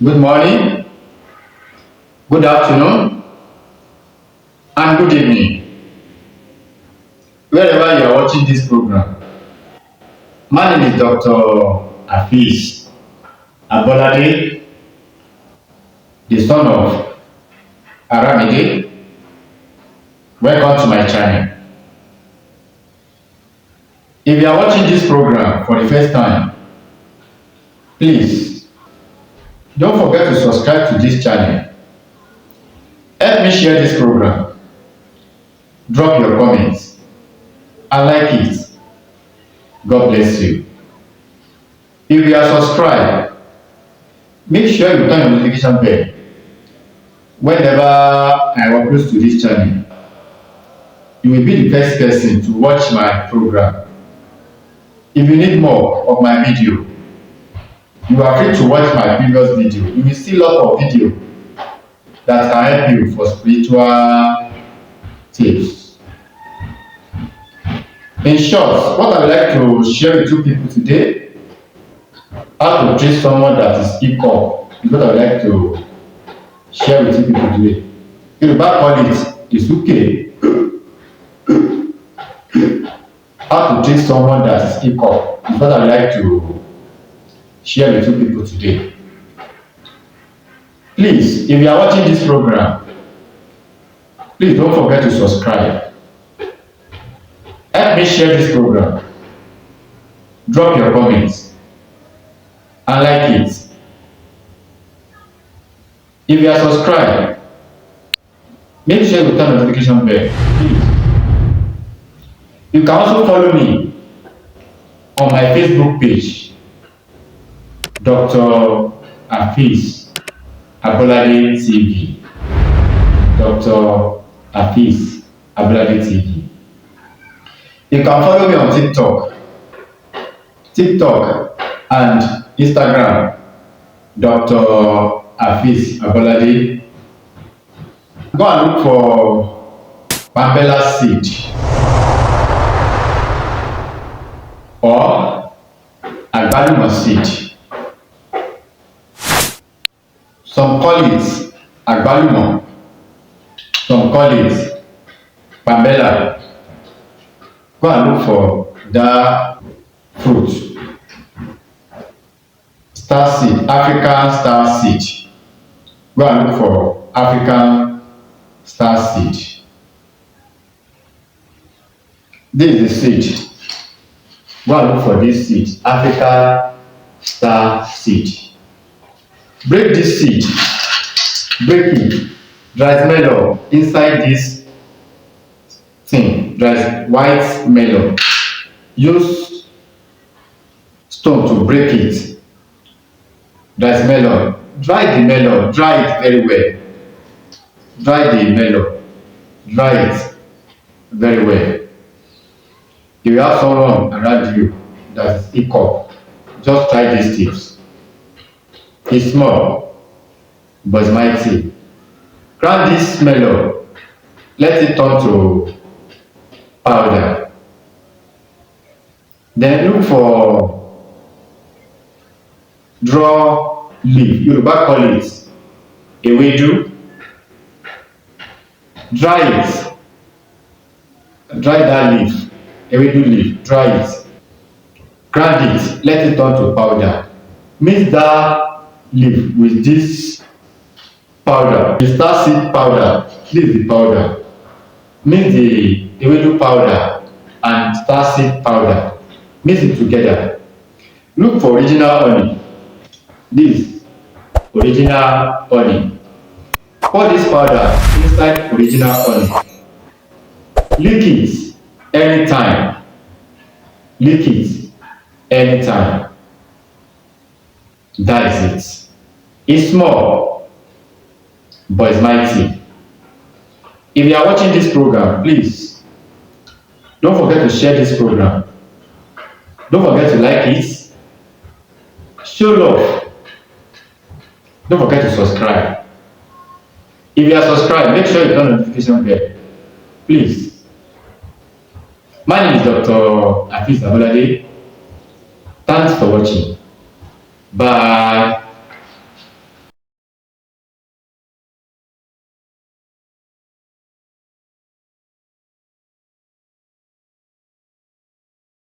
Good morning, good afternoon, and good evening, wherever you are watching this program. My name is Dr. Afis Abolade, the son of Aramide. Welcome to my channel. If you are watching this program for the first time, please don't forget to subscribe to this channel. Help me share this program, drop your comments, and like it. God bless you. If you are subscribed, make sure you turn your notification bell whenever I upload to this channel. You will be the first person to watch my program. If you need more of my video, you are free to watch my previous video. You will see lot of video that can help you for spiritual tips. In short, what I would like to share with you people today, how to treat someone that is hiccup, is what I would like to share with you people today. Yoruba call it isuke. How to treat someone that is hiccup is what I would like to share with you people today. Please, if you are watching this program, please don't forget to subscribe. Help me share this program. Drop your comments and like it. If you are subscribed, make sure you turn the notification bell, please. You can also follow me on my Facebook page, Dr. Afis Abolade TV. Dr. Afis Abolade TV. You can follow me on TikTok and Instagram, Dr. Afis Abolade. Go and look for Pambella seed or agbalumo seed. Some call it agbalumo, some call it Pambella. Go and look for that fruit. Star seed, African star seed. Go and look for African star seed. This is the seed. Go and look for this seed, African star seed. Break this seed, break it, dry melon inside this thing, dry white melon. Use stone to break it. Dry melon, dry the melon, dry it very well. Dry the melon, dry it very well. If you have someone around you that is hiccup, just try these tips. It's small, but it's mighty. Grind this melon, let it turn to powder. Then look for draw leaf. Yoruba call it ewedu. Dry it. Dry that leaf, ewedu leaf, dry it. Grind it, let it turn to powder. Mix that leaf with this powder, the star seed powder. Leave the powder. Mix the ewedu powder and star seed powder. Mix it together. Look for original honey. This original honey. Pour this powder inside original honey. Lick it anytime. Lick it anytime. That is it. It's small, but it's mighty. If you are watching this program, please don't forget to share this program. Don't forget to like it. Show love. Don't forget to subscribe. If you are subscribed, make sure you turn the notification bell. Please. My name is Dr. Afis Abolade. Thanks for watching. Bye.